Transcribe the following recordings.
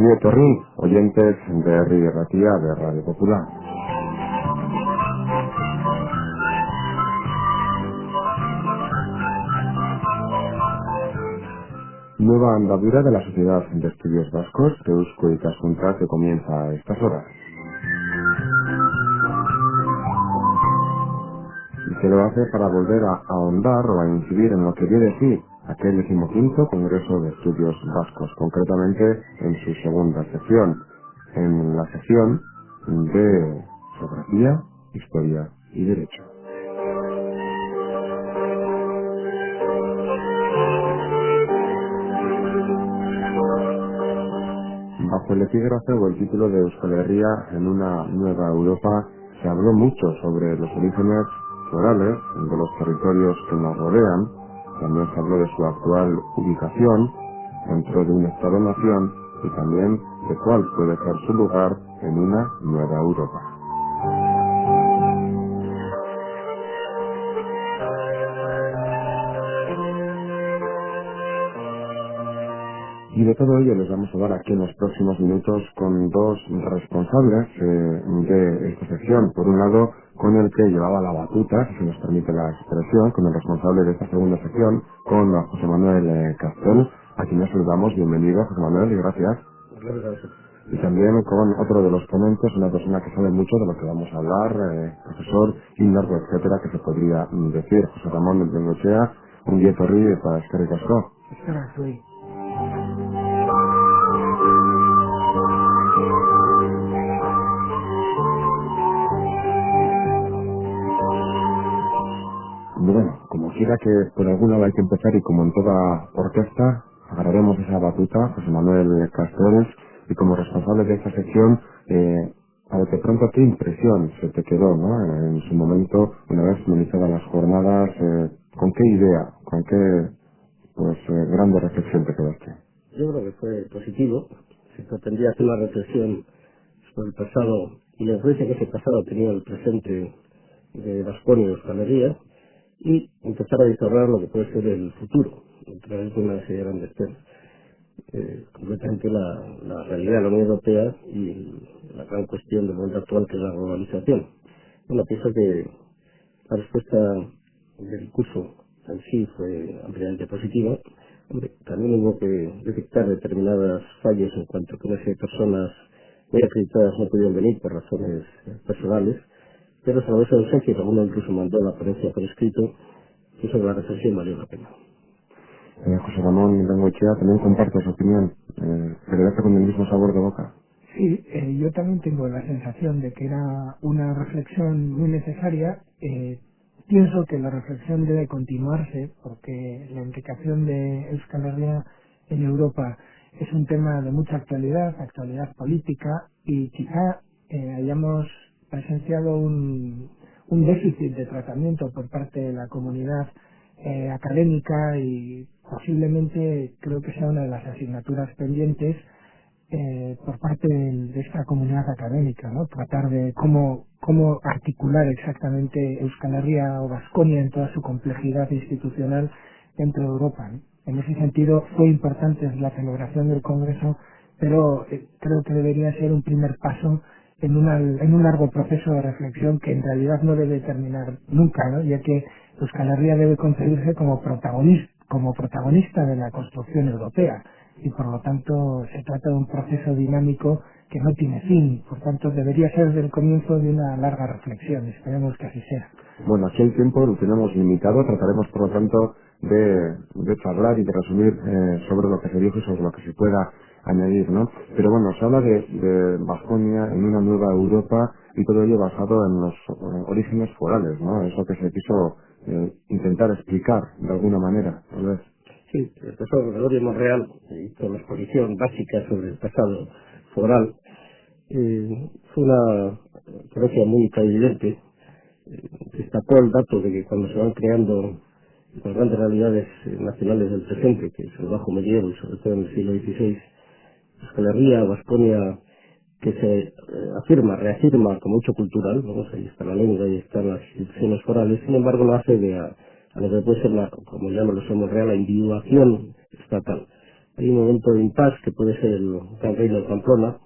Ongi etorri, oyentes de Herri Ratia de Radio Popular. Nueva andadura de la Sociedad de Estudios Vascos de Eusko Ikaskuntza que comienza a estas horas. Y se lo hace para volver a ahondar o a incidir en lo que viene a decir aquel 15º Congreso de Estudios Vascos, concretamente en su segunda sección, en la sección de Geografía, Historia y Derecho. Bajo el epígrafe o el título de Euskal Herria en una nueva Europa se habló mucho sobre los orígenes forales de los territorios que nos rodean. También se habló de su actual ubicación dentro de un Estado-nación y también de cuál puede ser su lugar en una nueva Europa. Y de todo ello les vamos a hablar aquí en los próximos minutos con dos responsables de esta sección. Por un lado, con el que llevaba la batuta, si se nos permite la expresión, con el responsable de esta segunda sección, con José Manuel Castel, a quien nos saludamos. Bienvenido, José Manuel, y gracias. Y también con otro de los ponentes, una persona que sabe mucho de lo que vamos a hablar, profesor, indargo, etcétera, que se podría decir, José Ramón Bengoechea, Ongi etorri para Eskerrik Asko. Bueno, como quiera que por algún lado hay que empezar y como en toda orquesta, agarraremos esa batuta, José Manuel Castells, y como responsable de esta sección, a de pronto, ¿qué impresión se te quedó, ¿no? En su momento, una vez finalizadas las jornadas, ¿con qué idea, con qué grande reflexión te quedaste? Yo creo que fue positivo. Se pretendía hacer una reflexión sobre el pasado y la influencia que ese pasado tenía en el presente de Vasconia y Euskal Herria, y empezar a discernar lo que puede ser el futuro a través de una serie de grandes temas. Completamente la realidad de la Unión Europea y la gran cuestión del momento actual, que es la globalización. Bueno, pienso que la respuesta del curso en sí fue ampliamente positiva. Hombre, también hubo que detectar determinadas fallas en cuanto a que una serie de personas muy acreditadas no pudieron venir por razones personales, pero salvo esa ausencia, que alguno incluso mandó la ponencia por escrito, que sobre la reflexión valió la pena. José Ramón Bengoechea, también comparto su opinión, ¿te quedaste con el mismo sabor de boca? Sí, yo también tengo la sensación de que era una reflexión muy necesaria. Pienso que la reflexión debe continuarse porque la implicación de Euskal Herria en Europa es un tema de mucha actualidad política, y quizá hayamos presenciado un déficit de tratamiento por parte de la comunidad académica, y posiblemente creo que sea una de las asignaturas pendientes por parte de esta comunidad académica, ¿no? Tratar de cómo articular exactamente Euskal Herria o Vasconia en toda su complejidad institucional dentro de Europa, ¿no? En ese sentido fue importante la celebración del Congreso, pero creo que debería ser un primer paso en un largo proceso de reflexión que en realidad no debe terminar nunca, ¿no? Ya que Euskal Herria debe concebirse como protagonista de la construcción europea, y por lo tanto se trata de un proceso dinámico que no tiene fin. Por tanto, debería ser desde el comienzo de una larga reflexión. Esperemos que así sea. Bueno, aquí el tiempo lo tenemos limitado, trataremos por lo tanto de charlar y de resumir sobre lo que se dijo y sobre lo que se pueda añadir, ¿no? Pero bueno, se habla de Vasconia en una nueva Europa, y todo ello basado en los orígenes forales, ¿no? Eso que se quiso intentar explicar de alguna manera, tal vez. Sí, el profesor Gregorio Monreal hizo la exposición básica sobre el pasado foral. Fue una ponencia muy clarividente. Destacó el dato de que cuando se van creando las grandes realidades nacionales del presente, que es el bajo medievo y sobre todo en el siglo XVI, Euskal Herria, Vasconia, que se reafirma como hecho cultural, vamos, ahí está la lengua y están las instituciones forales, sin embargo lo hace a lo que puede ser, como llama los Monreal, la individuación estatal. Hay un momento de impasse que puede ser el Gran Reino de Pamplona,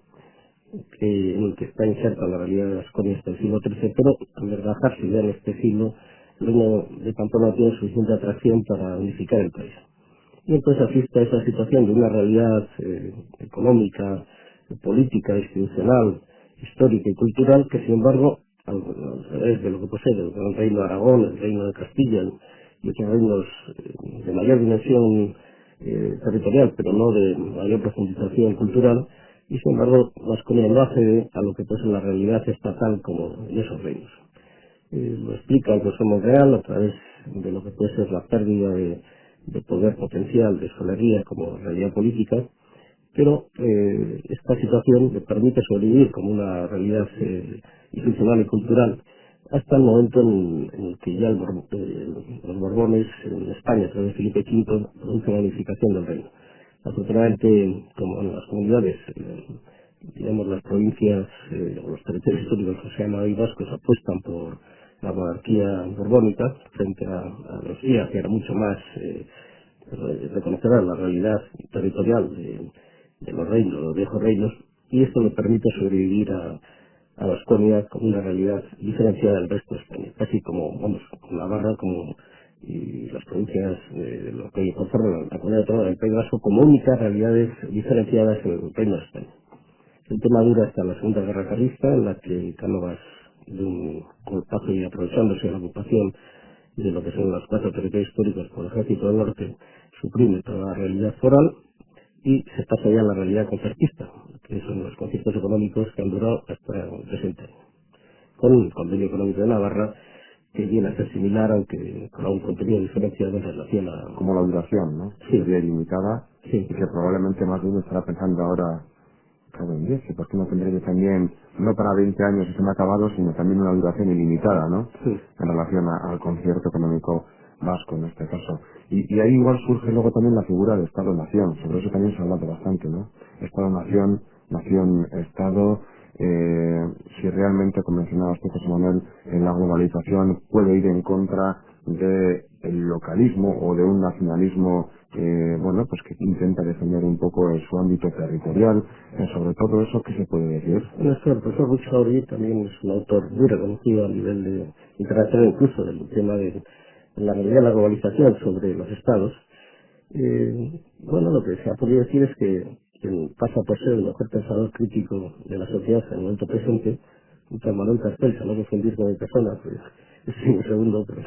en el que está inserta la realidad de Baskonia hasta el siglo XIII, pero al desgajarse ya en este siglo, el Reino de Pamplona tiene suficiente atracción para unificar el país. Y entonces asiste a esa situación de una realidad económica, política, institucional, histórica y cultural que, sin embargo, al revés de lo que posee el Gran Reino de Aragón, el Reino de Castilla y otros reinos de mayor dimensión territorial, pero no de mayor profundización cultural, y sin embargo Baskonia no accede a lo que puede ser la realidad estatal como en esos reinos. Lo explica el Consejo Real a través de lo que puede ser la pérdida de poder potencial de soberanía como realidad política, pero esta situación le permite sobrevivir como una realidad institucional y cultural hasta el momento en el que ya los Borbones en España, a través de Felipe V, producen la unificación del reino. Afortunadamente, como en las comunidades, digamos las provincias o los territorios históricos que se llaman hoy vascos apuestan por la monarquía borbónica frente a los días, que era mucho más reconocerá la realidad territorial de los reinos, los viejos reinos, y esto le permite sobrevivir a Baskonia como una realidad diferenciada del resto de España, casi como, vamos, con Navarra como y las provincias de lo que conforman la comunidad autónoma del País Vasco como únicas realidades diferenciadas en el reino de España. El tema dura hasta la Segunda Guerra Carlista, en la que Cánovas, de un golpazo y aprovechándose de la ocupación de lo que son los 4 territorios históricos por el Ejército del Norte, suprime toda la realidad foral y se pasa ya a la realidad concertista, que son los conciertos económicos que han durado hasta el presente año. Con un convenio económico de Navarra que viene a ser similar, aunque con un contenido diferenciado en relación a... Como la duración, ¿no? Sí. Sería ilimitada, Sí. y que probablemente más de uno estará pensando ahora, claro, en 10, ¿por qué no tendría que también, no para 20 años y se me ha acabado, sino también una duración ilimitada, ¿no? Sí. En relación al concierto económico vasco en este caso. Y ahí igual surge luego también la figura de Estado-Nación, sobre eso también se ha hablado bastante, ¿no? Estado-Nación, Nación-Estado, si realmente, como mencionaba usted, José Manuel, en la globalización puede ir en contra del localismo o de un nacionalismo bueno, pues que intenta defender un poco su ámbito territorial, sobre todo eso, ¿qué se puede decir? Nuestro profesor Luis Jauregui también es un autor muy reconocido a nivel de internacional, incluso del tema de la realidad de la globalización sobre los estados. Bueno, lo que se ha podido decir es que quien pasa por ser el mejor pensador crítico de la sociedad en el momento presente, un tal Manuel Castells, a no confundir con mi persona, pues es un segundo, pero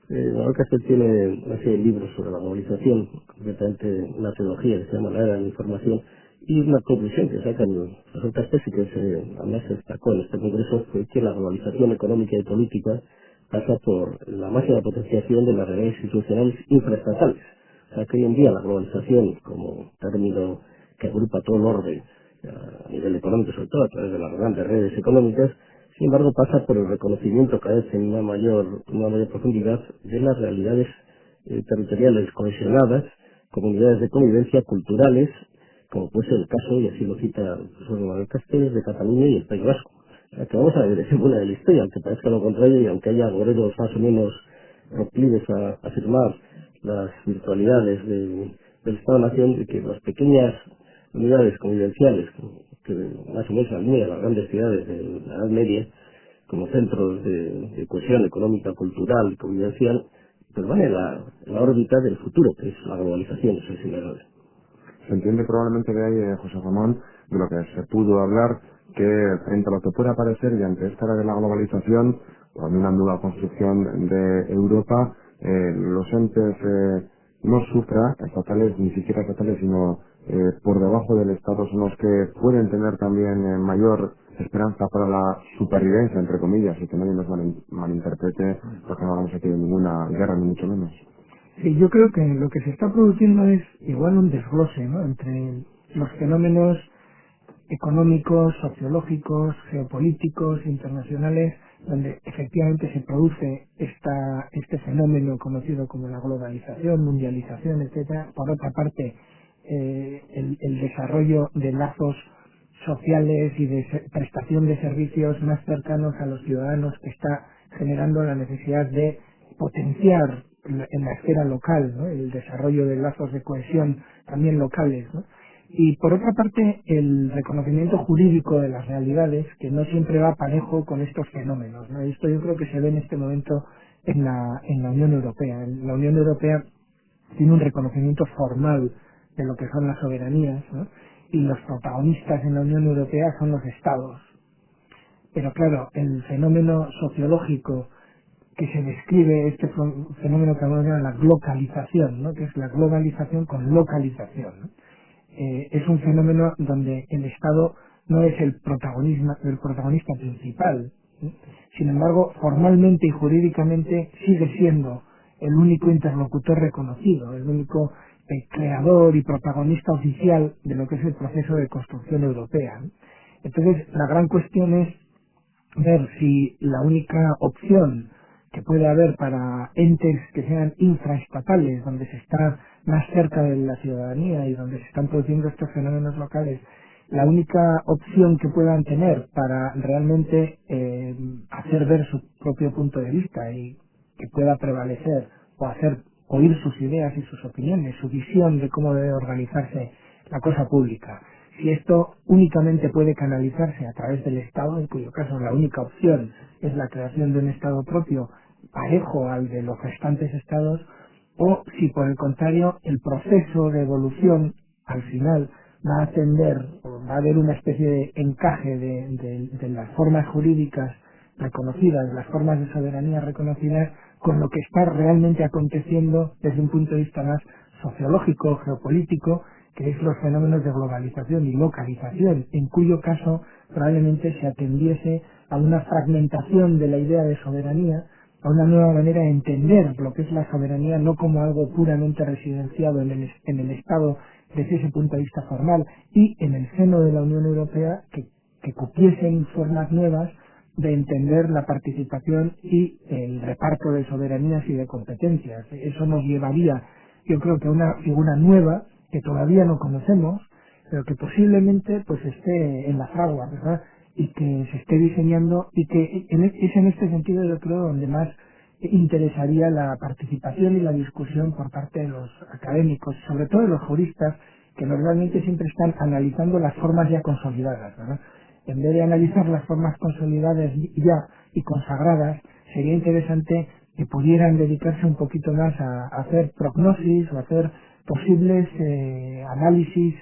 Manuel Castells tiene una serie de libros sobre la globalización, concretamente una trilogía que se llama La Era de la Información, y una conclusión que saca el profesor Castells y que además se destacó en este congreso fue que la globalización económica y política pasa por la máxima potenciación de las redes institucionales infraestatales. O sea, que hoy en día la globalización, como término que agrupa todo el orden a nivel económico, sobre todo a través de las grandes redes económicas, sin embargo pasa por el reconocimiento cada vez en una mayor profundidad de las realidades territoriales cohesionadas, comunidades de convivencia culturales, como puede ser el caso, y así lo cita el profesor Manuel Castells, de Cataluña y el País Vasco. O sea, que vamos a ver, es una de la historia, aunque parezca lo contrario y aunque haya agoreros más o menos proclives a afirmar las virtualidades del Estado-Nación, de que las pequeñas unidades convivenciales, que más o menos al medio de las grandes ciudades de la Edad Media, como centros de cohesión económica, cultural y convivencial, pues van en la órbita del futuro, que es la globalización, eso es innegable. Se entiende probablemente de ahí, José Ramón, de lo que se pudo hablar, que frente a lo que puede parecer y ante esta era de la globalización, con una nueva construcción de Europa, los entes no estatales, ni siquiera estatales, sino por debajo del Estado son los que pueden tener también mayor esperanza para la supervivencia, entre comillas, y que nadie nos malinterprete, porque no vamos aquí de ninguna guerra, ni mucho menos. Sí, yo creo que lo que se está produciendo es igual un desglose, ¿no?, entre los fenómenos económicos, sociológicos, geopolíticos, internacionales, donde efectivamente se produce este fenómeno conocido como la globalización, mundialización, etcétera. Por otra parte, el desarrollo de lazos sociales y de prestación de servicios más cercanos a los ciudadanos, que está generando la necesidad de potenciar en la esfera local, ¿no? El desarrollo de lazos de cohesión también locales, ¿no? Y por otra parte, el reconocimiento jurídico de las realidades, que no siempre va parejo con estos fenómenos, ¿no? Esto yo creo que se ve en este momento en la Unión Europea. La Unión Europea tiene un reconocimiento formal de lo que son las soberanías, ¿no? Y los protagonistas en la Unión Europea son los estados. Pero claro, el fenómeno sociológico que se describe, este fenómeno que hablamos de la globalización, ¿no? Que es la globalización con localización, ¿no? Es un fenómeno donde el Estado no es el protagonista principal, ¿sí? Sin embargo, formalmente y jurídicamente sigue siendo el único interlocutor reconocido, el único creador y protagonista oficial de lo que es el proceso de construcción europea, ¿no? Entonces, la gran cuestión es ver si la única opción que puede haber para entes que sean infraestatales, donde se está más cerca de la ciudadanía y donde se están produciendo estos fenómenos locales, la única opción que puedan tener para realmente hacer ver su propio punto de vista y que pueda prevalecer o hacer oír sus ideas y sus opiniones, su visión de cómo debe organizarse la cosa pública. Si esto únicamente puede canalizarse a través del Estado, en cuyo caso la única opción es la creación de un Estado propio parejo al de los restantes Estados, o si por el contrario el proceso de evolución al final va a tender, va a haber una especie de encaje de las formas jurídicas reconocidas, las formas de soberanía reconocidas, con lo que está realmente aconteciendo desde un punto de vista más sociológico, geopolítico, que es los fenómenos de globalización y localización, en cuyo caso probablemente se atendiese a una fragmentación de la idea de soberanía, a una nueva manera de entender lo que es la soberanía, no como algo puramente residenciado en el Estado desde ese punto de vista formal, y en el seno de la Unión Europea que cupiesen formas nuevas de entender la participación y el reparto de soberanías y de competencias. Eso nos llevaría, yo creo, que a una figura nueva que todavía no conocemos, pero que posiblemente pues esté en la fragua, ¿verdad? Y que se esté diseñando, y que es en este sentido, yo creo, donde más interesaría la participación y la discusión por parte de los académicos, sobre todo de los juristas, que normalmente siempre están analizando las formas ya consolidadas, ¿verdad? En vez de analizar las formas consolidadas ya y consagradas, sería interesante que pudieran dedicarse un poquito más a hacer prognosis o a hacer posibles análisis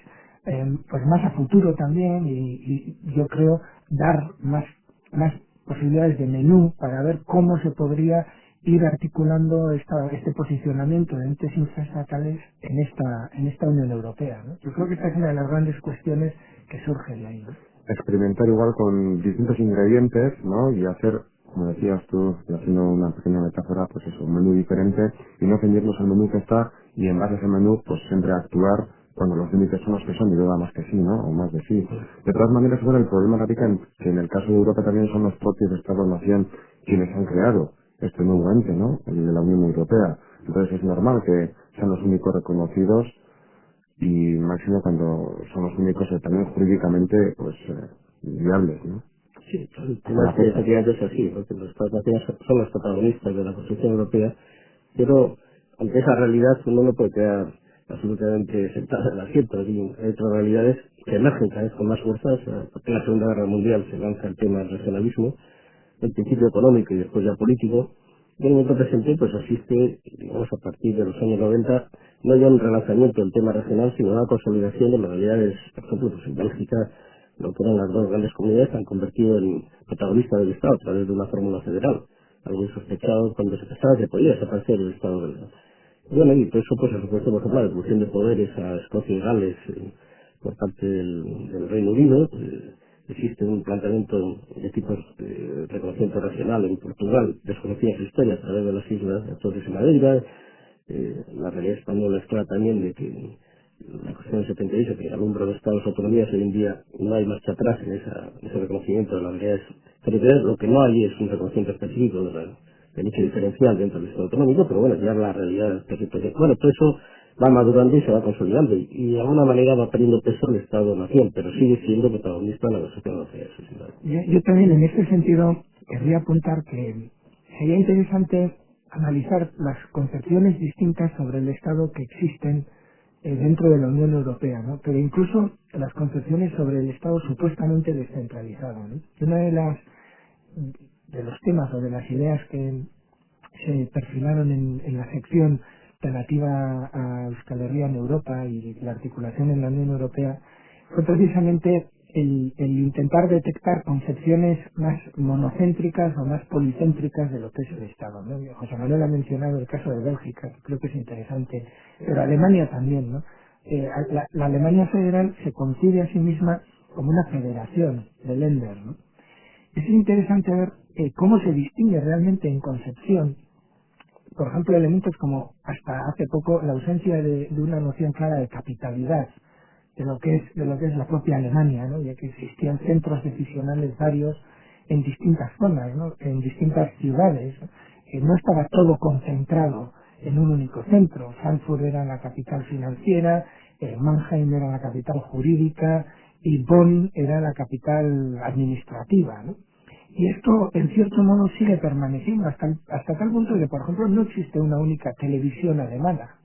pues más a futuro también, y yo creo dar más posibilidades de menú para ver cómo se podría ir articulando este posicionamiento de entes infraestatales en esta Unión Europea, ¿no? Yo creo que esta es una de las grandes cuestiones que surge de ahí, ¿no? Experimentar igual con distintos ingredientes, ¿no? Y hacer, como decías tú, y haciendo una pequeña metáfora, pues eso, un menú diferente, y no ceñirnos al menú que está, y en base a ese menú, pues siempre actuar cuando los límites son los que son, y luego más que sí, ¿no? O más de sí. De todas maneras, bueno, el problema radica en que en el caso de Europa también son los propios Estados-nación quienes han creado este nuevo ente, ¿no? El de la Unión Europea. Entonces es normal que sean los únicos reconocidos, y máximo cuando son los únicos también jurídicamente pues viables, ¿no? Sí, el tema es que efectivamente es así, porque los Estados nacionales son los protagonistas de la construcción europea, pero ante esa realidad uno no puede quedar absolutamente sentado en el asiento. Hay otras realidades que emergen cada vez con más fuerza, porque en la Segunda Guerra Mundial se lanza el tema del regionalismo, el principio económico y después ya político, y en el momento presente pues asiste, digamos, a partir de los años 90, no ya un relanzamiento del tema regional, sino una consolidación de modalidades. Por ejemplo, pues en Bélgica, lo que eran las dos grandes comunidades se han convertido en protagonistas del Estado a través de una fórmula federal, algo insospechado cuando se pensaba que podía desaparecer el Estado belga. Y bueno, y todo eso pues ha supuesto, por ejemplo, la devolución de poderes a Escocia y Gales por parte del Reino Unido. Existe un planteamiento de tipo de reconocimiento regional en Portugal, desconocida su historia a través de las islas de Azores y Madeira. La realidad española es clara también de que la Constitución del 78, que alumbra los estados autonomías, hoy en día no hay marcha atrás en ese reconocimiento de las realidades territoriales. Lo que no hay es un reconocimiento específico del hecho diferencial dentro del estado autonómico, pero bueno, ya la realidad territorial. Bueno, todo eso va madurando y se va consolidando, y de alguna manera va perdiendo peso el Estado-nación, pero sigue siendo protagonista de la sociedad europea. Yo también en este sentido querría apuntar que sería interesante analizar las concepciones distintas sobre el Estado que existen dentro de la Unión Europea, ¿no? Pero incluso las concepciones sobre el Estado supuestamente descentralizado, ¿no? Una de los temas o de las ideas que se perfilaron en la sección relativa a Euskal Herria en Europa y la articulación en la Unión Europea fue precisamente el intentar detectar concepciones más monocéntricas o más policéntricas de lo que es el Estado, ¿no? José Manuel ha mencionado el caso de Bélgica, que creo que es interesante, pero Alemania también, ¿no? La Alemania federal se concibe a sí misma como una federación de Länder, ¿no? Es interesante ver cómo se distingue realmente en concepción, por ejemplo, elementos como hasta hace poco la ausencia de una noción clara de capitalidad de lo que es la propia Alemania, ¿no? Ya que existían centros decisionales varios en distintas zonas, ¿no? En distintas ciudades, ¿no? No estaba todo concentrado en un único centro. Frankfurt era la capital financiera, Mannheim era la capital jurídica y Bonn era la capital administrativa, ¿no? Y esto, en cierto modo, sigue permaneciendo hasta tal punto que, por ejemplo, no existe una única televisión alemana.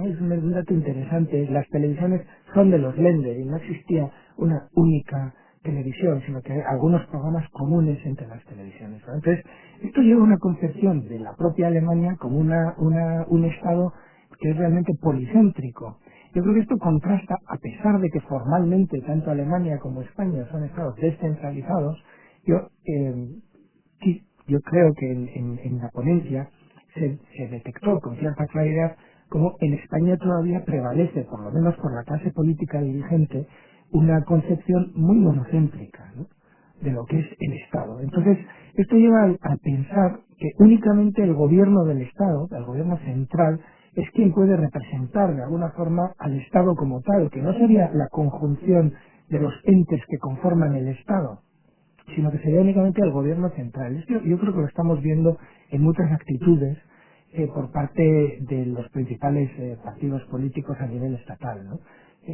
Es un dato interesante. Las televisiones son de los Länder y no existía una única televisión, sino que hay algunos programas comunes entre las televisiones, ¿no? Entonces, esto lleva a una concepción de la propia Alemania como un Estado que es realmente policéntrico. Yo creo que esto contrasta, a pesar de que formalmente tanto Alemania como España son estados descentralizados. Yo creo que en la ponencia se detectó con cierta claridad como en España todavía prevalece, por lo menos por la clase política dirigente, una concepción muy monocéntrica, ¿no? De lo que es el Estado. Entonces, esto lleva a pensar que únicamente el gobierno del Estado, el gobierno central, es quien puede representar de alguna forma al Estado como tal, que no sería la conjunción de los entes que conforman el Estado, sino que sería únicamente el gobierno central. Esto yo creo que lo estamos viendo en muchas actitudes por parte de los principales partidos políticos a nivel estatal, ¿no?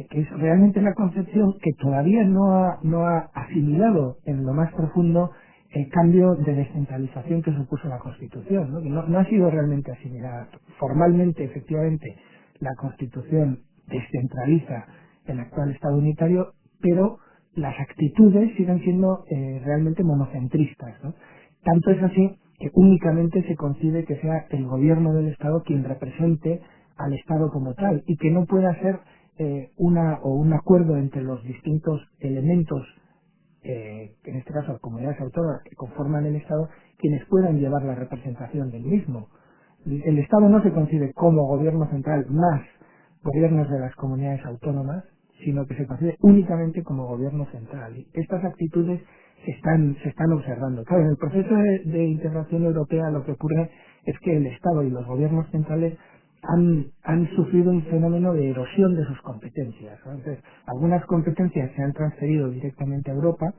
Que es realmente la concepción que todavía no ha asimilado en lo más profundo el cambio de descentralización que supuso la Constitución, ¿no? Que no ha sido realmente asimilada. Formalmente, efectivamente, la Constitución descentraliza el actual Estado unitario, pero las actitudes siguen siendo realmente monocentristas, ¿no? Tanto es así que únicamente se concibe que sea el gobierno del Estado quien represente al Estado como tal y que no pueda ser un acuerdo entre los distintos elementos, en este caso comunidades autónomas que conforman el Estado, quienes puedan llevar la representación del mismo. El Estado no se concibe como gobierno central más gobiernos de las comunidades autónomas, sino que se concibe únicamente como gobierno central. Y estas actitudes se están observando. Claro, en el proceso de integración europea lo que ocurre es que el Estado y los gobiernos centrales han sufrido un fenómeno de erosión de sus competencias, ¿no? Entonces, algunas competencias se han transferido directamente a Europa,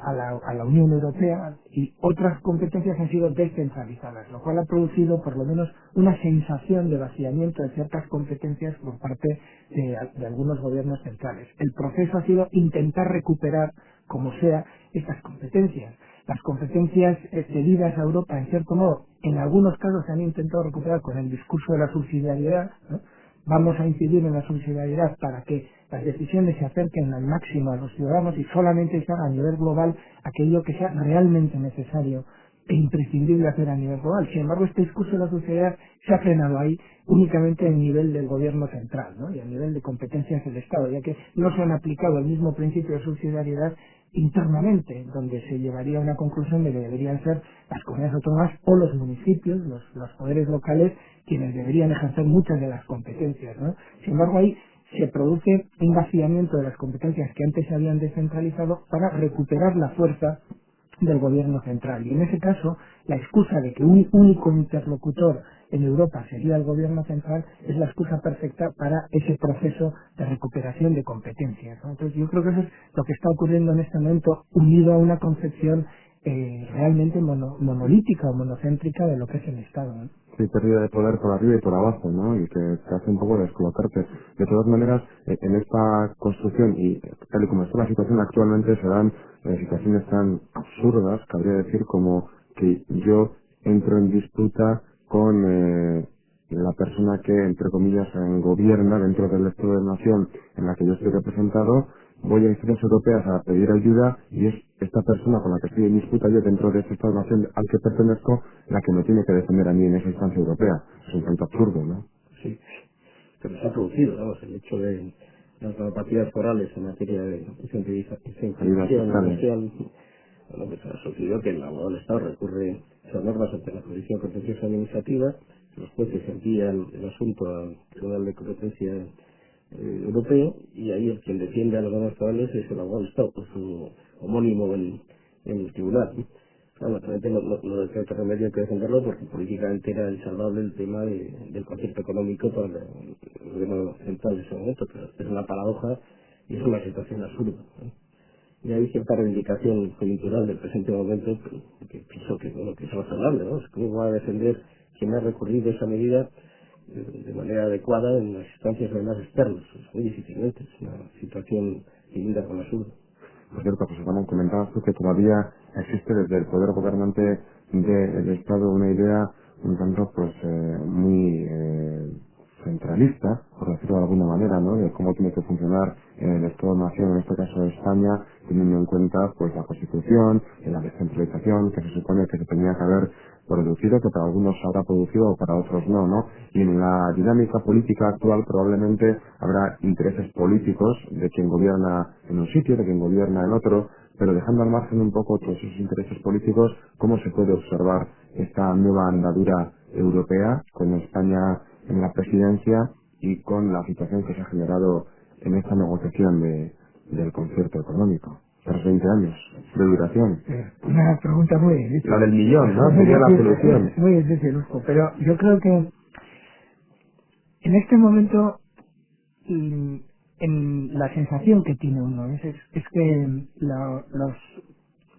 a la Unión Europea, y otras competencias han sido descentralizadas, lo cual ha producido por lo menos una sensación de vaciamiento de ciertas competencias por parte de algunos gobiernos centrales. El proceso ha sido intentar recuperar, como sea, estas competencias. Las competencias cedidas a Europa, en cierto modo, en algunos casos se han intentado recuperar con el discurso de la subsidiariedad, ¿no? Vamos a incidir en la subsidiariedad para que las decisiones se acerquen al máximo a los ciudadanos y solamente se haga a nivel global aquello que sea realmente necesario e imprescindible hacer a nivel global. Sin embargo, este discurso de la subsidiariedad se ha frenado ahí únicamente a nivel del gobierno central, ¿no? Y a nivel de competencias del Estado, ya que no se han aplicado el mismo principio de subsidiariedad internamente, donde se llevaría a una conclusión de que deberían ser las comunidades autónomas o los municipios, los poderes locales, quienes deberían ejercer muchas de las competencias, ¿no? Sin embargo, ahí se produce un vaciamiento de las competencias que antes se habían descentralizado para recuperar la fuerza del gobierno central. Y en ese caso, la excusa de que un único interlocutor en Europa sería el gobierno central es la excusa perfecta para ese proceso de recuperación de competencias, ¿no? Entonces, yo creo que eso es lo que está ocurriendo en este momento, unido a una concepción realmente monolítica o monocéntrica de lo que es el Estado, ¿no? Sí, pérdida de poder por arriba y por abajo, ¿no? Y que te hace un poco descolocarte. De todas maneras, en esta construcción, y tal y como está la situación actualmente, se dan situaciones tan absurdas, cabría decir, como que yo entro en disputa con la persona que, entre comillas, gobierna dentro del Estado de Nación en la que yo estoy representado, voy a instancias europeas a pedir ayuda y es esta persona con la que estoy en disputa yo dentro de ese Estado de Nación al que pertenezco la que me tiene que defender a mí en esa instancia europea. Es un tanto absurdo, ¿no? Sí, pero se ha producido, vamos, el hecho de las normativas forales en materia de incentivación industrial. Bueno, pues ha sucedido que el abogado del Estado recurre esas normas ante la Jurisdicción Contenciosa Administrativa, los jueces envían el asunto al Tribunal de Competencia Europeo y ahí el quien defiende a los normas forales es el abogado del Estado, pues su homónimo en el tribunal. Claro, naturalmente no hay otro remedio que defenderlo porque políticamente era insalvable el tema del concierto económico para el gobierno central en ese momento, pero es una paradoja y es una situación absurda, ¿no? Y hay cierta reivindicación coyuntural del presente momento que pienso que es razonable, ¿no? ¿Cómo va a defender quien ha recurrido esa medida de manera adecuada en las instancias además externas? Es muy difícilmente, es una situación linda con absurdo. Por cierto, José Ramón, comentabas tú que todavía existe desde el poder gobernante del Estado una idea un tanto pues muy centralista, por decirlo de alguna manera, ¿no? De cómo tiene que funcionar el Estado-Nación, en este caso España, teniendo en cuenta pues la Constitución y la descentralización que se supone que se tenía que haber producido, que para algunos se habrá producido o para otros no. Y en la dinámica política actual probablemente habrá intereses políticos de quien gobierna en un sitio, de quien gobierna en otro, pero dejando al margen un poco todos esos intereses políticos, ¿cómo se puede observar esta nueva andadura europea con España en la presidencia y con la situación que se ha generado en esta negociación del concierto económico? Tras 20 años de duración. Una pregunta muy difícil. La del millón, ¿no? Sería la solución. Muy difícil, Ufo, pero yo creo que en este momento en la sensación que tiene uno es que los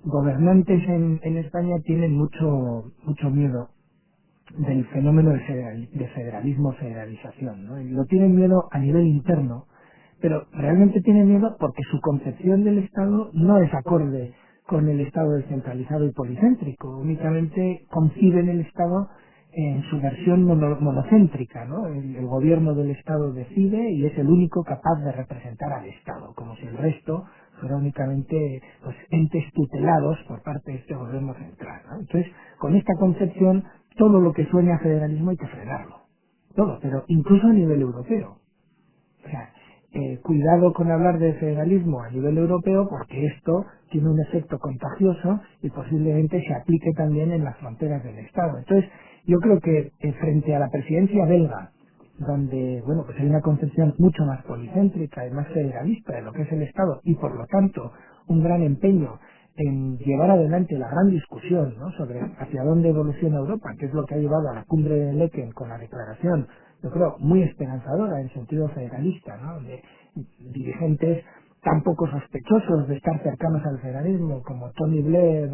gobernantes en España tienen mucho miedo del fenómeno de federalismo, federalización, ¿no? Y lo tienen miedo a nivel interno, pero realmente tienen miedo porque su concepción del Estado no es acorde con el Estado descentralizado y policéntrico, únicamente conciben el Estado en su versión monocéntrica, ¿no? El gobierno del Estado decide y es el único capaz de representar al Estado, como si el resto fuera únicamente pues, entes tutelados por parte de este gobierno central, ¿no? Entonces, con esta concepción, todo lo que suene a federalismo hay que frenarlo, todo, pero incluso a nivel europeo. O sea, cuidado con hablar de federalismo a nivel europeo porque esto tiene un efecto contagioso y posiblemente se aplique también en las fronteras del Estado. Entonces, yo creo que frente a la presidencia belga, donde bueno pues hay una concepción mucho más policéntrica y más federalista de lo que es el Estado y por lo tanto un gran empeño en llevar adelante la gran discusión, ¿no?, sobre hacia dónde evoluciona Europa, que es lo que ha llevado a la cumbre de Laeken con la declaración, yo creo, muy esperanzadora en sentido federalista, ¿no?, de dirigentes tan poco sospechosos de estar cercanos al federalismo como Tony Blair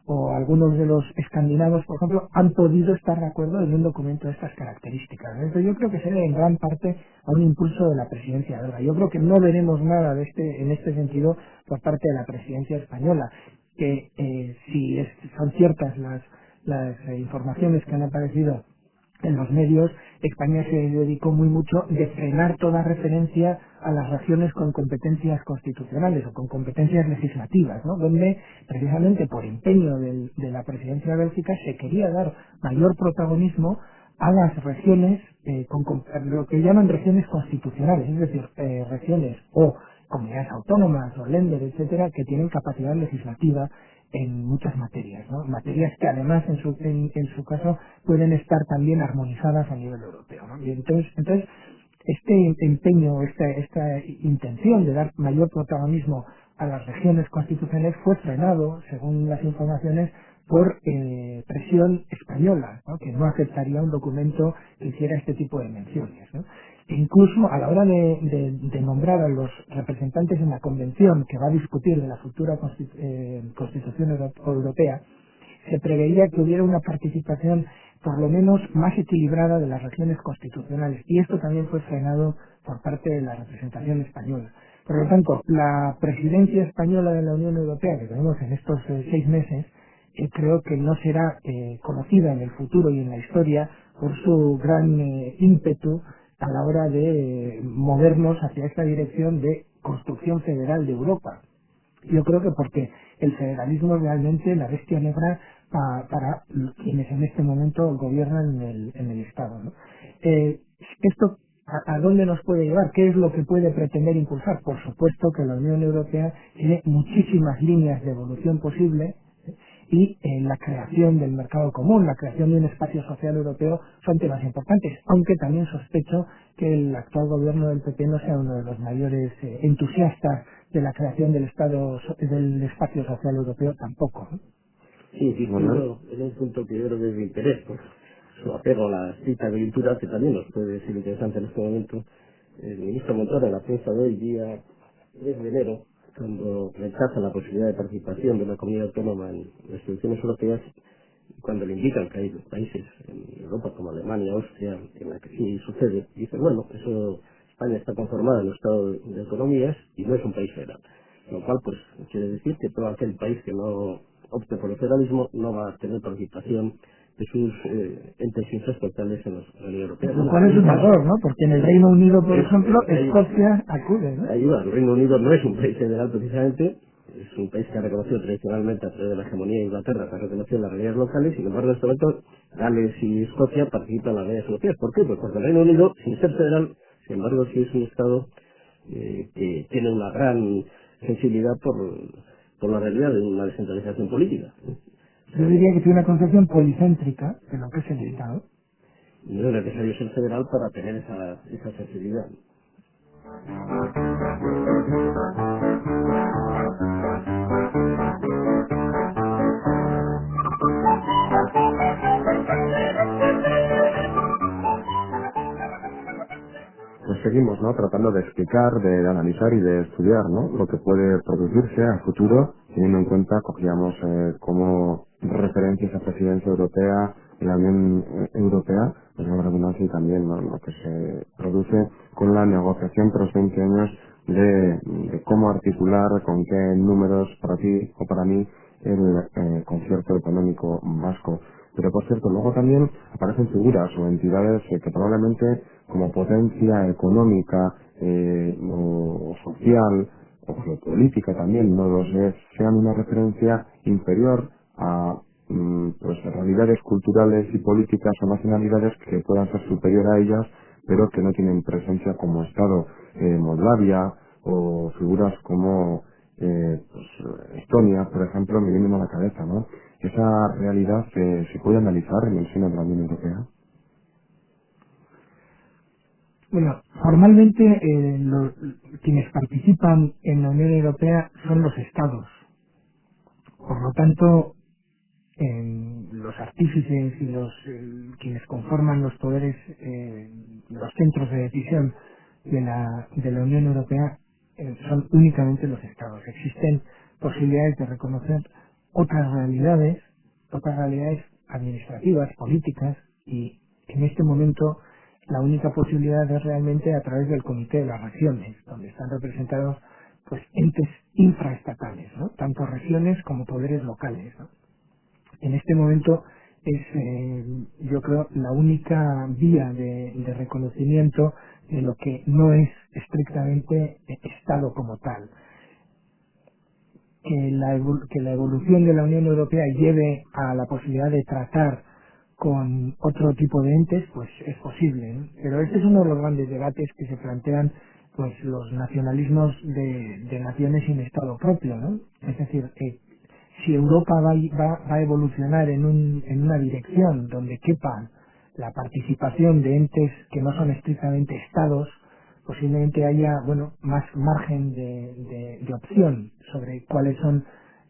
o algunos de los escandinavos, por ejemplo, han podido estar de acuerdo en un documento de estas características. Entonces yo creo que se debe en gran parte a un impulso de la presidencia belga. Yo creo que no veremos nada en este sentido por parte de la presidencia española, que si son ciertas las informaciones que han aparecido en los medios, España se dedicó muy mucho de frenar toda referencia a las regiones con competencias constitucionales o con competencias legislativas, ¿no?, donde precisamente por empeño de la presidencia bélgica se quería dar mayor protagonismo a las regiones, con lo que llaman regiones constitucionales, es decir, regiones o comunidades autónomas o Länder, etcétera, que tienen capacidad legislativa en muchas materias, ¿no?, materias que además en su caso pueden estar también armonizadas a nivel europeo, ¿no? Y entonces este empeño, esta intención de dar mayor protagonismo a las regiones constitucionales fue frenado, según las informaciones, por presión española, ¿no?, que no aceptaría un documento que hiciera este tipo de menciones, ¿no? E incluso a la hora de nombrar a los representantes en la convención que va a discutir de la futura Constitución Europea, se preveía que hubiera una participación por lo menos más equilibrada de las regiones constitucionales, y esto también fue frenado por parte de la representación española. Por lo tanto, la presidencia española de la Unión Europea que tenemos en estos 6 meses creo que no será conocida en el futuro y en la historia por su gran ímpetu a la hora de movernos hacia esta dirección de construcción federal de Europa. Yo creo que porque el federalismo es realmente la bestia negra para quienes en este momento gobiernan en el Estado, ¿no? Esto ¿a dónde nos puede llevar? ¿Qué es lo que puede pretender impulsar? Por supuesto que la Unión Europea tiene muchísimas líneas de evolución posible, y la creación del mercado común, la creación de un espacio social europeo son temas importantes, aunque también sospecho que el actual gobierno del PP no sea uno de los mayores entusiastas de la creación del espacio social europeo tampoco, ¿no? Sí, insistiendo en un punto que yo creo que es de interés, por su apego a la cita de lectura, que también nos puede ser interesante en este momento. El ministro Montoro, en la prensa de hoy, día 3 de enero, cuando rechaza la posibilidad de participación de una comunidad autónoma en las instituciones europeas, cuando le indican que hay países en Europa como Alemania, Austria, en la que sí sucede, dice, bueno, eso, España está conformada en un estado de autonomías y no es un país federal. Lo cual, pues, quiere decir que todo aquel país que no opte por el federalismo no va a tener participación de sus entes infraestatales en la Unión Europea. Lo cual es un error, ¿no? Porque en el Reino Unido, por ejemplo, Escocia acude, ¿no? Ayuda. El Reino Unido no es un país federal precisamente, es un país que ha reconocido tradicionalmente a través de la hegemonía de Inglaterra, que ha reconocido las realidades locales, sin embargo en este momento Gales y Escocia participan en las realidades europeas. ¿Por qué? Pues porque el Reino Unido, sin ser federal, sin embargo sí es un Estado que tiene una gran sensibilidad por la realidad de una descentralización política. Yo diría que tiene una concepción policéntrica de lo que es el Estado. No es necesario ser federal para tener esa sensibilidad. Pues seguimos, ¿no?, tratando de explicar, de analizar y de estudiar, ¿no?, lo que puede producirse a futuro, teniendo en cuenta, cogíamos como referencia esa presidencia europea y la Unión Europea, pues la redundancia, y también, ¿no?, lo que se produce con la negociación tras 20 años de cómo articular, con qué números para ti o para mí el concierto económico vasco. Pero por cierto, luego también aparecen figuras o entidades que probablemente como potencia económica o social o geopolítica también, no lo sé, sean una referencia inferior a pues realidades culturales y políticas o nacionalidades que puedan ser superior a ellas, pero que no tienen presencia como Estado. Moldavia o figuras como pues, Estonia, por ejemplo, me vienen a la cabeza, ¿no? Esa realidad se puede analizar en el seno de la Unión Europea. Bueno, formalmente quienes participan en la Unión Europea son los Estados. Por lo tanto, los artífices y quienes conforman los poderes, los centros de decisión de la Unión Europea son únicamente los Estados. Existen posibilidades de reconocer otras realidades administrativas, políticas, y en este momento la única posibilidad es realmente a través del Comité de las Regiones, donde están representados pues entes infraestatales, ¿no?, tanto regiones como poderes locales, ¿no? En este momento es, yo creo, la única vía de reconocimiento de lo que no es estrictamente Estado como tal. Que la evolución de la Unión Europea lleve a la posibilidad de tratar con otro tipo de entes, pues es posible, ¿no? Pero este es uno de los grandes debates que se plantean pues los nacionalismos de naciones sin Estado propio, ¿no? Es decir, si Europa va a evolucionar en una dirección donde quepa la participación de entes que no son estrictamente Estados, posiblemente haya más margen de opción sobre cuáles son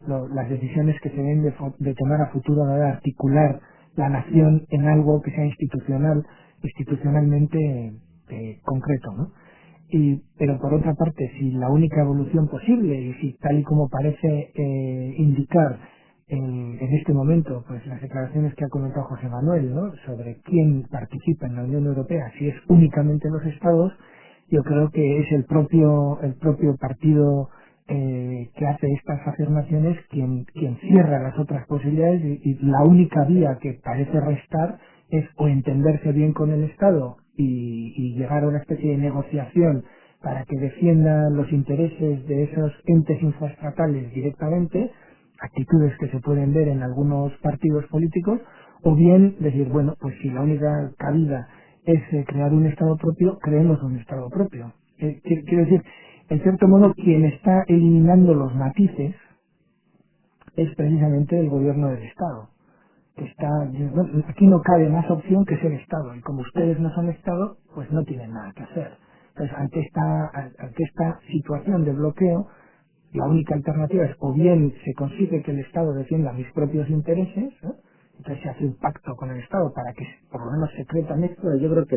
las decisiones que se deben de tomar a futuro a la hora de articular la nación en algo que sea institucionalmente concreto, ¿no? Pero por otra parte, si la única evolución posible, y si tal y como parece indicar en este momento pues las declaraciones que ha comentado José Manuel, ¿no?, sobre quién participa en la Unión Europea, si es únicamente los Estados, yo creo que es el propio partido que hace estas afirmaciones quien cierra las otras posibilidades y la única vía que parece restar es o entenderse bien con el Estado y llegar a una especie de negociación para que defienda los intereses de esos entes infraestatales directamente, actitudes que se pueden ver en algunos partidos políticos, o bien decir, bueno, pues si la única cabida es crear un Estado propio, creemos un Estado propio. Quiero decir, en cierto modo, quien está eliminando los matices es precisamente el gobierno del Estado. Que está, bueno, aquí no cabe más opción que ser Estado, y como ustedes no son Estado, pues no tienen nada que hacer. Entonces, ante esta situación de bloqueo, la única alternativa es o bien se consigue que el Estado defienda mis propios intereses, ¿no? Entonces se hace un pacto con el Estado para que por lo menos secretamente. Bueno, yo creo que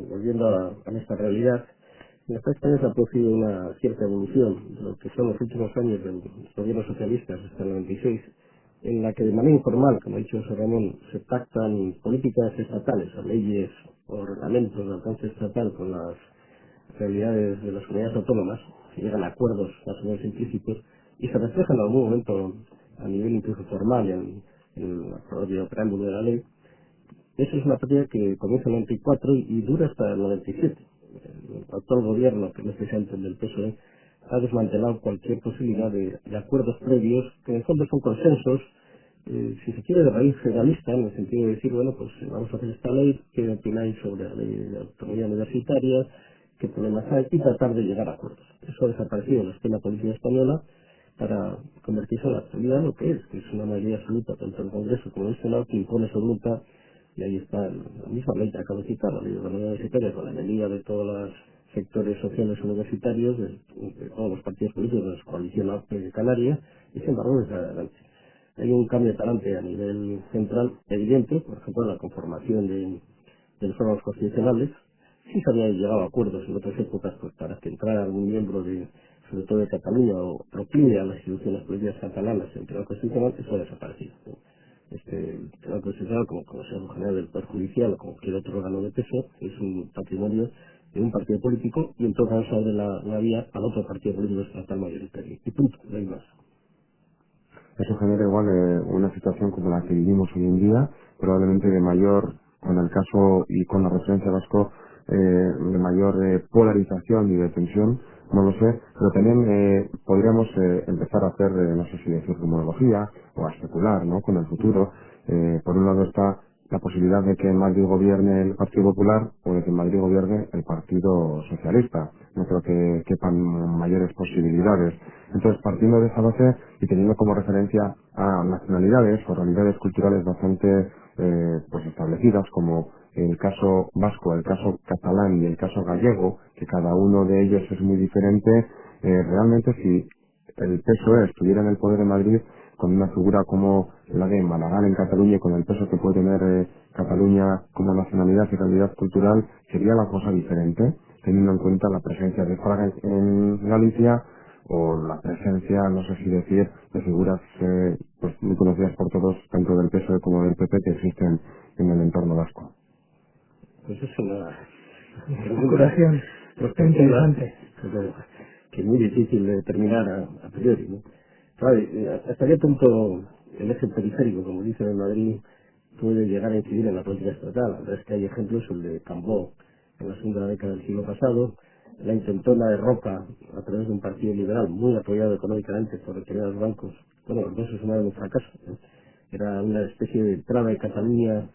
volviendo a nuestra realidad, en España se ha producido una cierta evolución de lo que son los últimos años del gobierno socialista hasta el 96, en la que de manera informal, como ha dicho José Ramón, se pactan políticas estatales o leyes o reglamentos de alcance estatal con las realidades de las comunidades autónomas, se llegan a acuerdos más o menos implícitos y se reflejan en algún momento a nivel incluso formal en el propio preámbulo de la ley. Eso es una práctica que comienza en el 94 y dura hasta el 97. El actual gobierno, que no es precisamente el del PSOE, ha desmantelado cualquier posibilidad de acuerdos previos, que en el fondo son consensos, si se quiere, de raíz federalista, en el sentido de decir, bueno, pues vamos a hacer esta ley, qué opináis sobre la ley de autonomía universitaria, qué problemas hay, y tratar de llegar a acuerdos. Eso ha desaparecido en la escena política española para convertirse en la actualidad lo que es una mayoría absoluta, tanto en el Congreso como en el Senado, que impone su voluntad. Y ahí está la misma ley que acabo de citar, la ley de autonomía universitaria, con la medida de todos los sectores sociales universitarios, de todos los partidos políticos de la coalición canaria, y sin embargo desde adelante. Hay un cambio de talante a nivel central evidente, por ejemplo, en la conformación de los órganos constitucionales. Sí se habían llegado a acuerdos en otras épocas pues, para que entrara algún miembro sobre todo de Cataluña, o procline a las instituciones políticas catalanas en el Tribunal Constitucional, eso ha desaparecido, ¿no? El Tribunal Constitucional, como Consejo General del Poder Judicial o como cualquier otro órgano de peso, es un patrimonio de un partido político y en todo caso abre la vía al otro partido político estatal mayoritario. Y punto, no hay más. Eso genera igual una situación como la que vivimos hoy en día, probablemente de mayor, con el caso y con la referencia vasco, de mayor polarización y de tensión, no lo sé, pero también podríamos empezar a hacer, no sé si decir rumorología o a especular, ¿no?, con el futuro. Por un lado está la posibilidad de que en Madrid gobierne el Partido Popular o de que en Madrid gobierne el Partido Socialista. No creo que quepan mayores posibilidades. Entonces, partiendo de esa base y teniendo como referencia a nacionalidades o realidades culturales bastante pues establecidas, como el caso vasco, el caso catalán y el caso gallego, que cada uno de ellos es muy diferente, realmente si el PSOE estuviera en el poder de Madrid, con una figura como la de Maragall en Cataluña y con el peso que puede tener Cataluña como nacionalidad y realidad cultural, sería la cosa diferente, teniendo en cuenta la presencia de Fraga en Galicia o la presencia, no sé si decir, de figuras pues muy conocidas por todos, tanto del PSOE como del PP, que existen en el entorno vasco. Pues es una Curación interesante. Que es muy difícil de determinar a priori, ¿no? Claro, ¿hasta qué punto el eje periférico, como dicen en Madrid, puede llegar a incidir en la política estatal? La verdad es que hay ejemplos, el de Cambó en la segunda década del siglo pasado, la intentona de Roca a través de un partido liberal muy apoyado económicamente por determinados bancos. Bueno, los dos es un fracaso, ¿no? Era una especie de entrada de Cataluña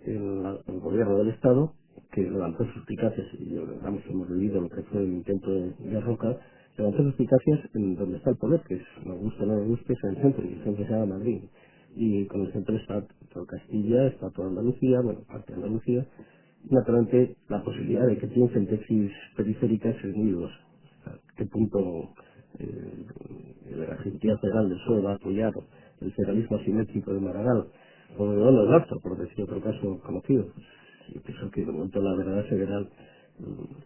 en el gobierno del Estado, que levantó suspicacias, y hemos vivido lo que fue el intento de Roca, levantó suspicacias en donde está el poder, que es, nos gusta o no nos guste, es en el centro, y el centro se llama Madrid. Y con el centro está todo Castilla, está toda Andalucía, bueno, parte de Andalucía. Naturalmente, la posibilidad de que piensen tesis periféricas es muy dudosa. O sea, ¿qué punto la Agencia Federal del PSOE va a apoyar el federalismo asimétrico de Maragall o de Donald Lastro, por decir otro caso conocido? Pues, yo pienso que de momento la verdad se verá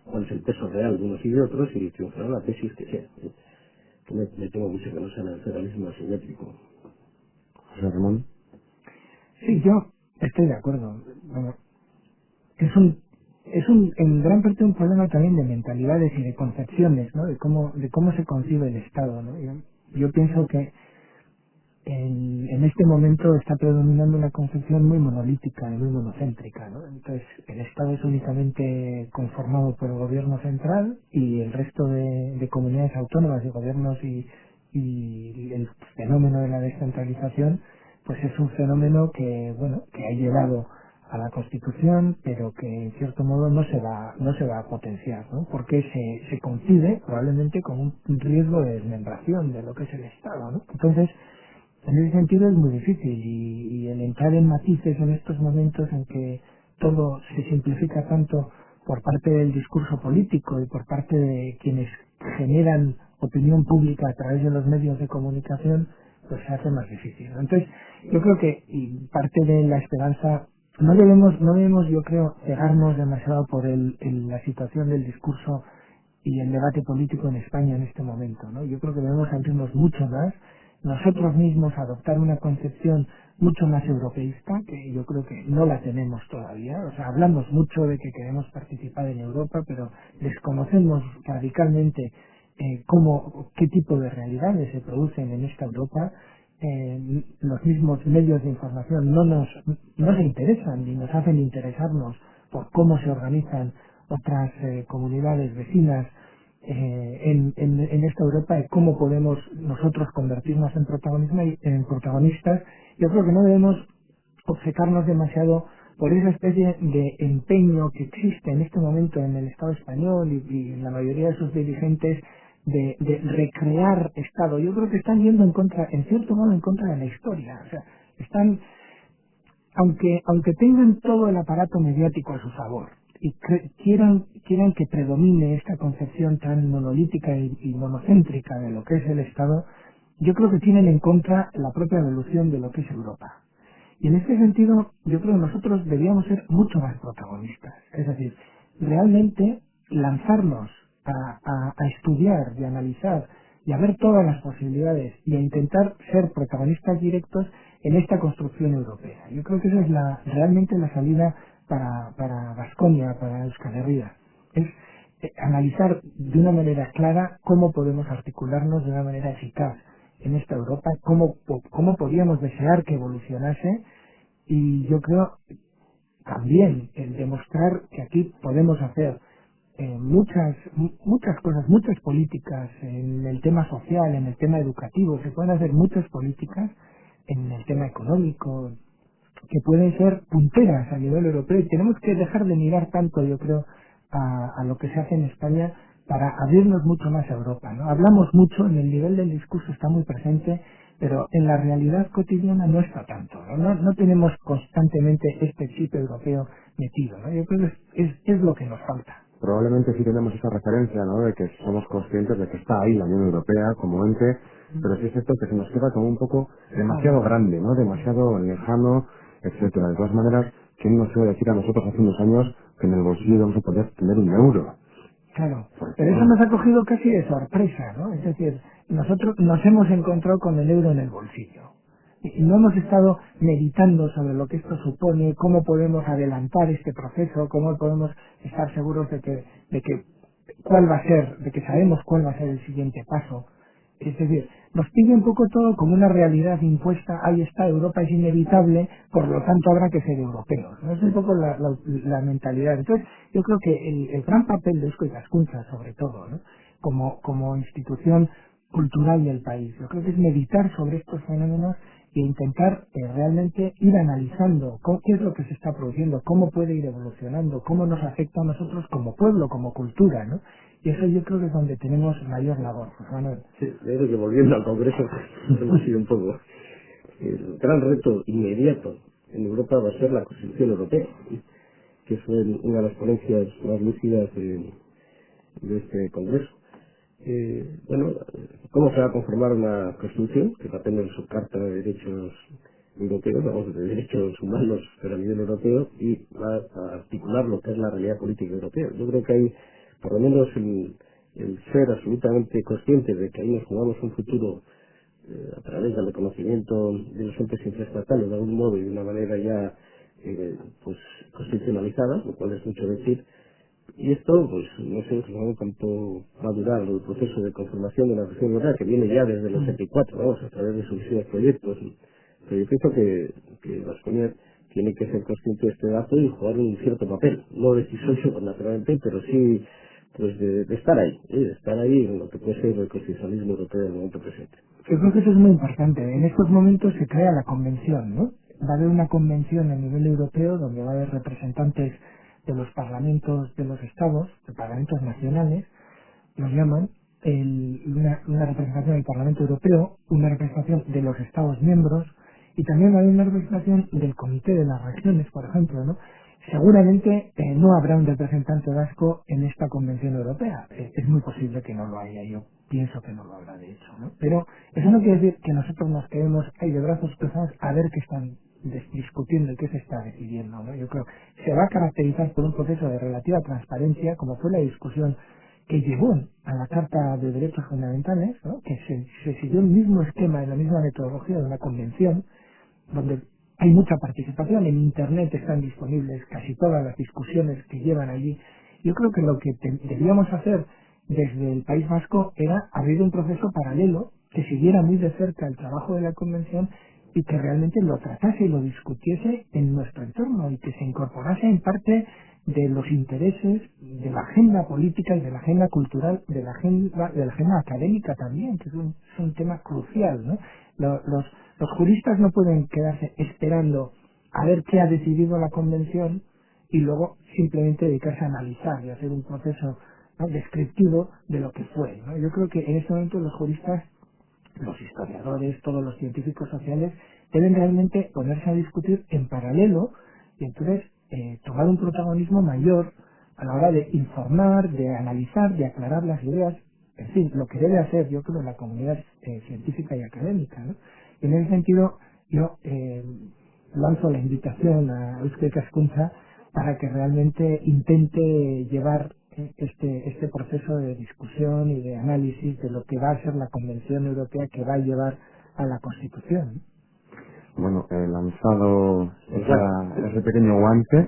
cuál es el peso real de unos y de otros y triunfará la tesis que sea. Que me temo mucho que no sea el federalismo asimétrico. José Ramón. Sí, yo estoy de acuerdo. Bueno, en gran parte un problema también de mentalidades y de concepciones, ¿no? De cómo se concibe el Estado, ¿no? Yo pienso que en este momento está predominando una concepción muy monolítica y muy monocéntrica, ¿no? Entonces, el Estado es únicamente conformado por el gobierno central y el resto de comunidades autónomas y gobiernos y el fenómeno de la descentralización, pues es un fenómeno que, bueno, que ha llevado a la Constitución, pero que en cierto modo no se va a potenciar, ¿no? Porque se concibe probablemente como un riesgo de desmembración de lo que es el Estado, ¿no? Entonces, en ese sentido es muy difícil y el entrar en matices en estos momentos en que todo se simplifica tanto por parte del discurso político y por parte de quienes generan opinión pública a través de los medios de comunicación, pues se hace más difícil, ¿no? Entonces, yo creo que y parte de la esperanza, no debemos yo creo, cegarnos demasiado por la situación del discurso y el debate político en España en este momento, ¿no? Yo creo que debemos abrirnos mucho más, nosotros mismos adoptar una concepción mucho más europeísta, que yo creo que no la tenemos todavía. O sea, hablamos mucho de que queremos participar en Europa, pero desconocemos radicalmente qué tipo de realidades se producen en esta Europa. Los mismos medios de información no se interesan ni nos hacen interesarnos por cómo se organizan otras comunidades vecinas en esta Europa y cómo podemos nosotros convertirnos en protagonistas. Yo creo que no debemos obcecarnos demasiado por esa especie de empeño que existe en este momento en el Estado español y en la mayoría de sus dirigentes de recrear Estado. Yo creo que están yendo en cierto modo, en contra de la historia. O sea, están, aunque tengan todo el aparato mediático a su favor y quieran que predomine esta concepción tan monolítica y monocéntrica de lo que es el Estado, yo creo que tienen en contra la propia evolución de lo que es Europa. Y en este sentido, yo creo que nosotros deberíamos ser mucho más protagonistas. Es decir, realmente lanzarnos a estudiar y a analizar y a ver todas las posibilidades y a intentar ser protagonistas directos en esta construcción europea. Yo creo que esa es realmente la salida para Baskonia, para Euskal Herria. Es analizar de una manera clara cómo podemos articularnos de una manera eficaz en esta Europa, cómo podríamos desear que evolucionase, y yo creo también el demostrar que aquí podemos hacer muchas cosas, muchas políticas en el tema social, en el tema educativo, se pueden hacer muchas políticas en el tema económico que pueden ser punteras a nivel europeo, y tenemos que dejar de mirar tanto, yo creo, a lo que se hace en España para abrirnos mucho más a Europa, ¿no? Hablamos mucho, en el nivel del discurso está muy presente, pero en la realidad cotidiana no está tanto, ¿no? No tenemos constantemente este chip europeo metido, ¿no? Yo creo que es lo que nos falta. Probablemente sí tenemos esa referencia, ¿no?, de que somos conscientes de que está ahí la Unión Europea como ente, pero sí es cierto que se nos queda como un poco demasiado grande, ¿no?, demasiado lejano, etcétera. De todas maneras, ¿quién nos iba a decir a nosotros hace unos años que en el bolsillo íbamos a poder tener un euro? Claro, pero eso nos ha cogido casi de sorpresa, ¿no? Es decir, nosotros nos hemos encontrado con el euro en el bolsillo y no hemos estado meditando sobre lo que esto supone, cómo podemos adelantar este proceso, cómo podemos estar seguros de que cuál va a ser, de que sabemos cuál va a ser el siguiente paso. Es decir, nos pide un poco todo como una realidad impuesta. Ahí está, Europa es inevitable, por lo tanto habrá que ser europeos, ¿no? Es un poco la mentalidad. Entonces, yo creo que el gran papel de Eusko Ikaskuntza, sobre todo, ¿no?, como institución cultural del país, yo creo que es meditar sobre estos fenómenos e intentar realmente ir analizando qué es lo que se está produciendo, cómo puede ir evolucionando, cómo nos afecta a nosotros como pueblo, como cultura, ¿no? Y eso yo creo que es donde tenemos mayor labor, José Manuel. Sí, yo creo que volviendo al Congreso, hemos sido un poco. El gran reto inmediato en Europa va a ser la Constitución Europea, que fue una de las ponencias más lúcidas de este Congreso. Bueno, ¿cómo se va a conformar una Constitución que va a tener su Carta de Derechos Europeos, vamos, de Derechos Humanos, pero a nivel europeo, y va a articular lo que es la realidad política europea? Yo creo que hay, por lo menos, el ser absolutamente consciente de que ahí nos jugamos un futuro a través del reconocimiento de los entes infraestatales de algún modo y de una manera ya pues constitucionalizada, lo cual es mucho decir. Y esto, pues, no sé cuánto va a durar el proceso de conformación de la región europea, que viene ya desde los 74, vamos, a través de sucesivos proyectos. Pero yo pienso que Baskonia tiene que ser consciente de este dato y jugar un cierto papel, no decisorio naturalmente, pero sí pues de estar ahí, de estar ahí en lo que puede ser el constitucionalismo europeo del momento presente. Yo creo que eso es muy importante. En estos momentos se crea la convención, ¿no? Va a haber una convención a nivel europeo donde va a haber representantes de los parlamentos de los estados, de parlamentos nacionales, los llaman, una representación del Parlamento Europeo, una representación de los Estados miembros y también va a haber una representación del Comité de las Regiones, por ejemplo, ¿no? Seguramente no habrá un representante vasco en esta Convención Europea. Es muy posible que no lo haya, yo pienso que no lo habrá de hecho, ¿no? Pero eso no quiere decir que nosotros nos quedemos ahí de brazos cruzados a ver qué están discutiendo y qué se está decidiendo, ¿no? Yo creo que se va a caracterizar por un proceso de relativa transparencia, como fue la discusión que llevó a la Carta de Derechos Fundamentales, ¿no? Que se siguió el mismo esquema y la misma metodología de una convención, donde hay mucha participación, en Internet están disponibles casi todas las discusiones que llevan allí. Yo creo que lo que debíamos hacer desde el País Vasco era abrir un proceso paralelo que siguiera muy de cerca el trabajo de la convención y que realmente lo tratase y lo discutiese en nuestro entorno y que se incorporase en parte de los intereses de la agenda política y de la agenda cultural, de la agenda académica también, que es un tema crucial, ¿no? Los juristas no pueden quedarse esperando a ver qué ha decidido la convención y luego simplemente dedicarse a analizar y hacer un proceso, ¿no?, descriptivo de lo que fue, ¿no? Yo creo que en este momento los juristas, los historiadores, todos los científicos sociales deben realmente ponerse a discutir en paralelo y entonces tomar un protagonismo mayor a la hora de informar, de analizar, de aclarar las ideas, en fin, lo que debe hacer, yo creo, la comunidad científica y académica, ¿no? Y en ese sentido, yo lanzo la invitación a Euskal Ikaskuntza para que realmente intente llevar este proceso de discusión y de análisis de lo que va a ser la Convención Europea que va a llevar a la Constitución. Bueno, he lanzado ese pequeño guante.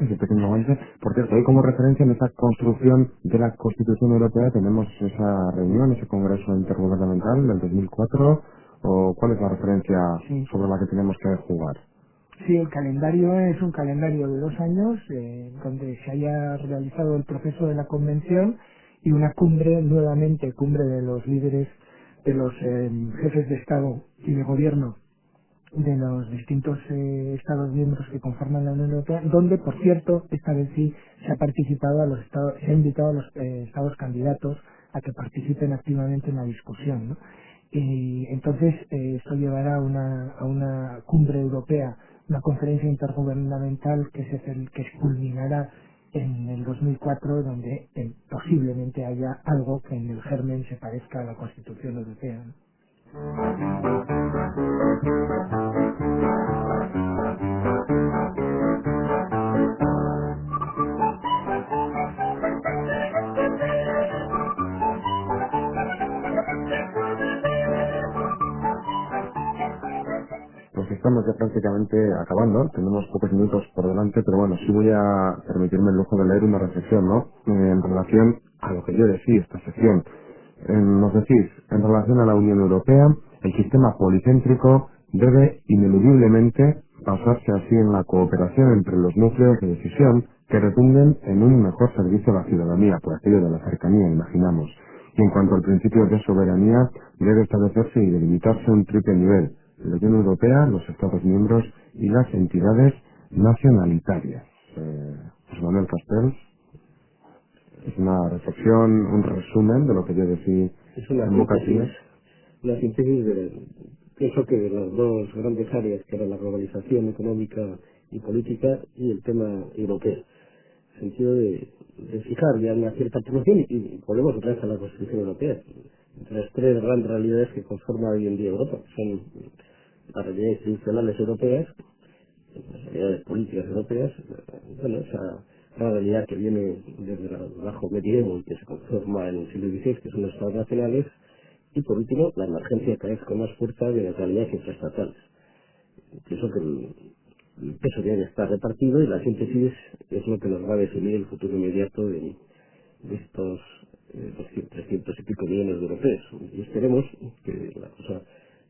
Por cierto, hoy como referencia en esa construcción de la Constitución Europea tenemos esa reunión, ese Congreso Intergubernamental del 2004, o ¿cuál es la referencia sobre la que tenemos que jugar? Sí, el calendario es un calendario de 2 años, donde se haya realizado el proceso de la convención y una cumbre, nuevamente cumbre de los líderes, de los jefes de Estado y de Gobierno de los distintos Estados miembros que conforman la Unión Europea, donde, por cierto, esta vez sí se ha participado a los estados, se ha invitado a los Estados candidatos a que participen activamente en la discusión, ¿no? Y entonces esto llevará a una cumbre europea, una conferencia intergubernamental que culminará en el 2004, donde posiblemente haya algo que en el germen se parezca a la Constitución Europea, ¿no? Pues estamos ya prácticamente acabando, tenemos pocos minutos por delante, pero bueno, sí voy a permitirme el lujo de leer una reflexión, ¿no? En relación a lo que yo decía esta sección. Nos decís, en relación a la Unión Europea, el sistema policéntrico debe ineludiblemente basarse así en la cooperación entre los núcleos de decisión que retunden en un mejor servicio a la ciudadanía, por aquello de la cercanía, imaginamos. Y en cuanto al principio de soberanía, debe establecerse y delimitarse un triple nivel: la Unión Europea, los Estados miembros y las entidades nacionalitarias. José Manuel Castells, es una reflexión, un resumen de lo que yo decía en boca china. Una síntesis pienso que de las dos grandes áreas, que era la globalización económica y política y el tema europeo, en el sentido de fijar ya una cierta promoción y volvemos otra vez a la Constitución Europea, entre las tres grandes realidades que conforman hoy en día Europa, que son las realidades institucionales europeas, las realidades políticas europeas, bueno, esa realidad que viene desde el bajo medievo y que se conforma en el siglo XVI, que son los estados nacionales, y por último, la emergencia cada vez con más fuerza de las realidades infraestatales. Pienso que el peso tiene que estar repartido y la síntesis es lo que nos va a definir el futuro inmediato de estos 300 y pico millones de europeos. Y esperemos que la cosa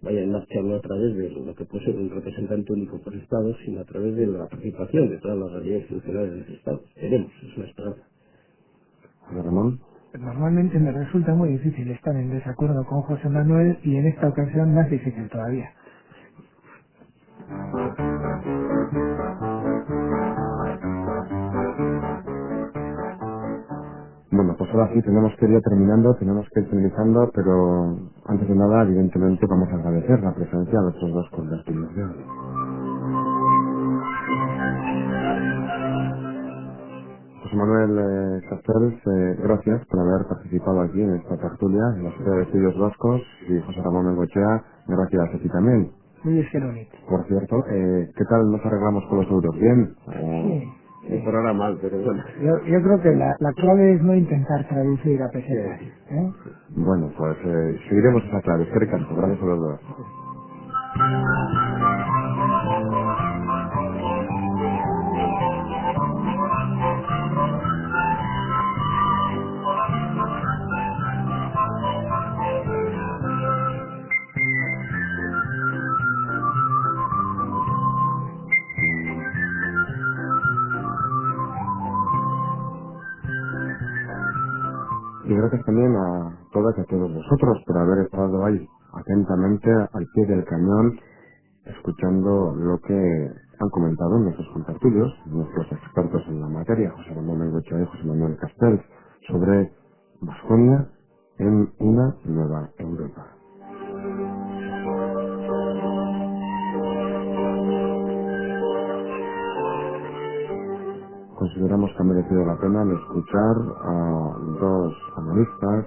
vaya en marcha no a través de lo que puede ser un representante único por Estado, sino a través de la participación de todas las realidades institucionales de los Estados. Esperemos, es una esperanza. José Ramón. Normalmente me resulta muy difícil estar en desacuerdo con José Manuel y en esta ocasión más difícil todavía. Bueno, pues ahora sí tenemos que ir terminando, tenemos que ir finalizando, pero antes de nada, evidentemente, vamos a agradecer la presencia de nuestros dos contertulios de hoy. José Manuel Castells, gracias por haber participado aquí en esta tertulia en la Sociedad de Estudios Vascos, y José Ramón Bengoechea, gracias a ti también. Muy esqueronito. Por cierto, ¿qué tal nos arreglamos con los euros? ¿Bien? Sí. Por ahora mal, pero bueno. Yo creo que la clave es no intentar traducir a pesetas. Bueno, pues seguiremos esa clave. Gracias a los dos. Y gracias también a todas y a todos vosotros por haber estado ahí atentamente al pie del cañón, escuchando lo que han comentado nuestros contertulios, nuestros expertos en la materia, José Ramón Bengoechea y José Manuel Castells, sobre Baskonia en una nueva Europa. Consideramos que ha merecido la pena el escuchar a dos analistas,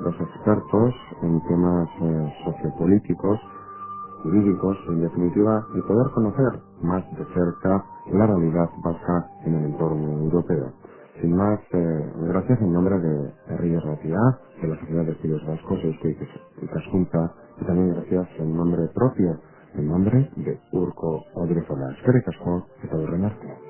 dos expertos en temas sociopolíticos, jurídicos, en definitiva, y poder conocer más de cerca la realidad vasca en el entorno europeo. Sin más, gracias en nombre de Herri Ratia, de la Sociedad de Estudios Vascos, y Cascunta, y también gracias en nombre propio, en nombre de Urko Odriozola. Eskerrik asko, eta horren arte.